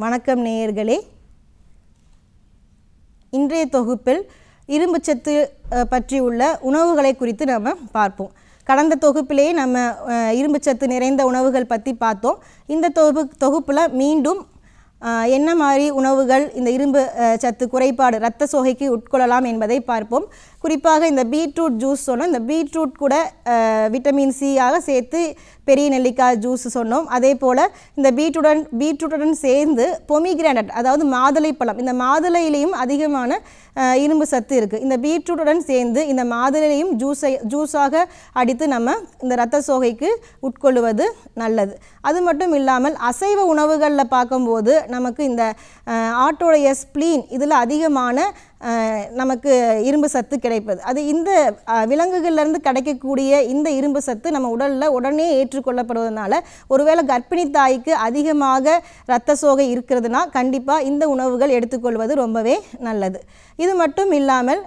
வணக்கம் நேயர்களே. இன்றைய தொகுப்பில் இரும்புச்சத்து பற்றி உள்ள உணவுகளை குறித்து நம்ம பார்ப்போம். கடந்த தொகுப்பிலே நம்ம இரும்புச்சத்து நிறைந்த உணவுகள் பற்றி பார்த்தோம். இந்த தொகுப்பில் மீண்டும் என்ன மாதிரி உணவுகள் இந்த இரும்பு சத்து குறைபாடு இரத்த சோகைக்கு உட்கொள்ளலாம் என்பதை பார்ப்போம். குறிப்பாக இந்த பீட்ரூட் ஜூஸ் சொன்னோம். இந்த பீட்ரூட் கூட விட்டமின் சி ஆக சேர்த்து பெரிய நெல்லிக்காய் ஜூஸ் சொன்னோம். அதே போல் இந்த பீட்ரூட்டுடன் சேர்ந்து பொமிகிரானட், அதாவது மாதுளைப்பழம், இந்த மாதுளையிலையும் அதிகமான இரும்பு சத்து இருக்குது. இந்த பீட்ரூட்டுடன் சேர்ந்து இந்த மாதுளையும் ஜூஸாக அடித்து நம்ம இந்த இரத்த சோகைக்கு உட்கொள்வது நல்லது. அது மட்டும் இல்லாமல் அசைவ உணவுகளில் பார்க்கும்போது நமக்கு இந்த ஆட்டோடைய ஸ்ப்ளீன் இதில் அதிகமான நமக்கு இரும்பு சத்து கிடைப்பது. அது இந்த விலங்குகள்லேருந்து கிடைக்கக்கூடிய இந்த இரும்பு சத்து நம்ம உடலில் உடனே ஏற்றுக்கொள்ளப்படுவதனால ஒருவேளை கர்ப்பிணி தாய்க்கு அதிகமாக இரத்த சோகை இருக்கிறதுனா கண்டிப்பாக இந்த உணவுகள் எடுத்துக்கொள்வது ரொம்பவே நல்லது. இது மட்டும் இல்லாமல்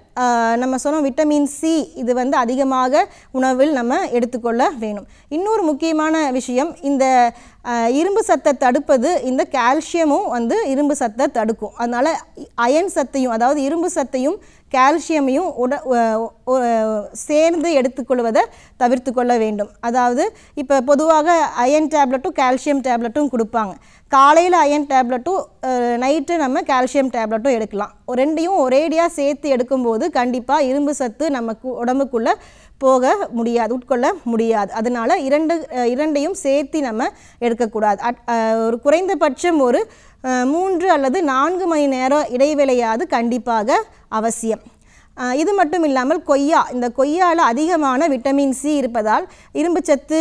நம்ம சொன்னோம் விட்டமின் சி, இது அதிகமாக உணவில் நம்ம எடுத்துக்கொள்ள வேணும். இன்னொரு முக்கியமான விஷயம், இந்த இரும்பு சத்தை தடுப்பது இந்த கால்சியமும் இரும்பு சத்தை தடுக்கும். அதனால் அயன் சத்தையும், அதாவது இரும்பு சத்தையும் கால்சியமையும் சேர்ந்து எடுத்துக்கொள்வதை தவிர்த்து கொள்ள வேண்டும். அதாவது இப்போ பொதுவாக அயன் டேப்லெட்டும் கால்சியம் டேப்லெட்டும் கொடுப்பாங்க. காலையில் அயன் டேப்லெட்டும் நைட்டு நம்ம கால்சியம் டேப்லெட்டும் எடுக்கலாம். ரெண்டையும் ஒரேடியாக சேர்த்து எடுக்கும்போது கண்டிப்பாக இரும்பு சத்து நமக்கு உடம்புக்குள்ளே போக முடியாது, உட்கொள்ள முடியாது. அதனால் இரண்டையும் சேர்த்து நம்ம எடுக்கக்கூடாது. ஒரு குறைந்தபட்சம் ஒரு 3 அல்லது 4 மணி நேரம் இடைவேளையாவது கண்டிப்பாக அவசியம். இது மட்டும் இல்லாமல் இந்த கொய்யாவில் அதிகமான விட்டமின் சி இருப்பதால் இரும்புச்சத்து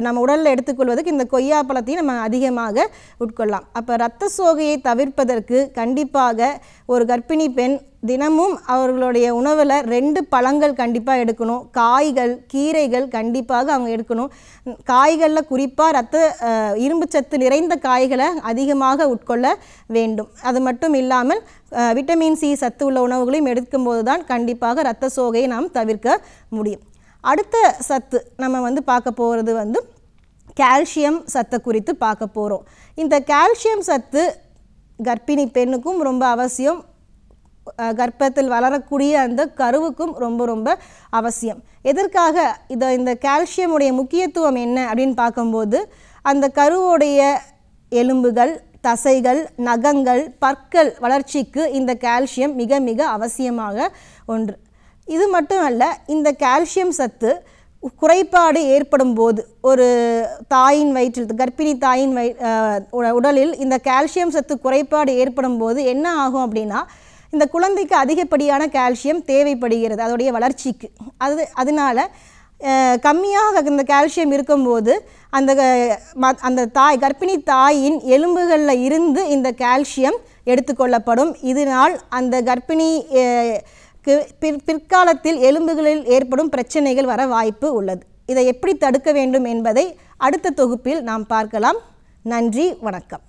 நம்ம உடலில் எடுத்துக்கொள்வதற்கு இந்த கொய்யா பழத்தையும் நம்ம அதிகமாக உட்கொள்ளலாம். அப்போ இரத்த சோகையை தவிர்ப்பதற்கு கண்டிப்பாக ஒரு கர்ப்பிணி பெண் தினமும் அவர்களுடைய உணவில் 2 பழங்கள் கண்டிப்பாக எடுக்கணும். காய்கள், கீரைகள் கண்டிப்பாக அவங்க எடுக்கணும். காய்களில் குறிப்பாக இரும்புச்சத்து நிறைந்த காய்களை அதிகமாக உட்கொள்ள வேண்டும். அது மட்டும் இல்லாமல் விட்டமின் சி சத்து உள்ள உணவுகளையும் எடுக்கும்போது தான் கண்டிப்பாக இரத்த சோகையை நாம் தவிர்க்க முடியும். அடுத்த சத்து நம்ம பார்க்க போகிறது கால்சியம் சத்தை குறித்து பார்க்க போகிறோம். இந்த கால்சியம் சத்து கர்ப்பிணி பெண்ணுக்கும் ரொம்ப அவசியம், கர்ப்பத்தில் வளரக்கூடிய அந்த கருவுக்கும் ரொம்ப ரொம்ப அவசியம். எதற்காக இந்த கால்சியமுடைய முக்கியத்துவம் என்ன அப்படின்னு பார்க்கும்போது, அந்த கருவுடைய எலும்புகள், தசைகள், நகங்கள், பற்கள் வளர்ச்சிக்கு இந்த கால்சியம் மிக மிக அவசியமாக ஒன்று. இது மட்டும் அல்ல, இந்த கால்சியம் சத்து குறைபாடு ஏற்படும் போது ஒரு தாயின் வயிற்றில், கர்ப்பிணி தாயின் உடலில் இந்த கால்சியம் சத்து குறைபாடு ஏற்படும் போது என்ன ஆகும் அப்படின்னா, இந்த குழந்தைக்கு அதிகப்படியான கால்சியம் தேவைப்படுகிறது அதோடைய வளர்ச்சிக்கு. அதனால் கம்மியாக இந்த கால்சியம் இருக்கும்போது அந்த கர்ப்பிணி தாயின் எலும்புகளில் இருந்து இந்த கால்சியம் எடுத்துக்கொள்ளப்படும். இதனால் அந்த கர்ப்பிணி பிற்காலத்தில் எலும்புகளில் ஏற்படும் பிரச்சனைகள் வர வாய்ப்பு உள்ளது. இதை எப்படி தடுக்க வேண்டும் என்பதை அடுத்த தொகுப்பில் நாம் பார்க்கலாம். நன்றி, வணக்கம்.